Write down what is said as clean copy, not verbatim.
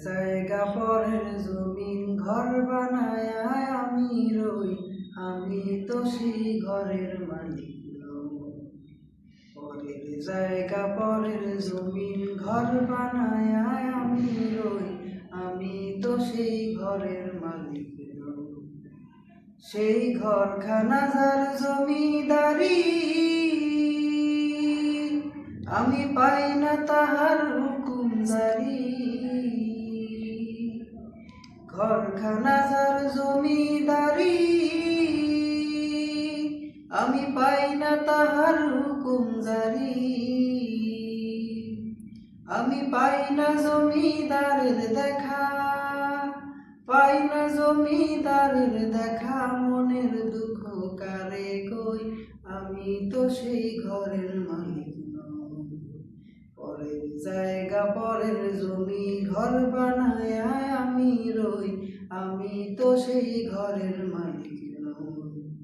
জায়গা পরের জমিন ঘর বানায় আমি রই, আমি তো সেই ঘরের মালিক নই। পরের জায়গা পরের জমিন ঘর বানায় আমি রই, আমি তো সেই ঘরের মালিক নই। সেই ঘরখানা যার জমিদারি, আমি পাই না তাহার হুকুম জারি। ঘরখানা যার জমিদারি, আমি পাই না তাহার হুকুম জারি। আমি পাই না জমিদারের দেখা, পাই না জমিদারের দেখা, মনের দুঃখ কারে কই, আমি তো সেই ঘরের মালিক নই। পরের জায়গা পরের জমি ঘর বানায় আমি রই, আমি তো সেই ঘরের মালিক।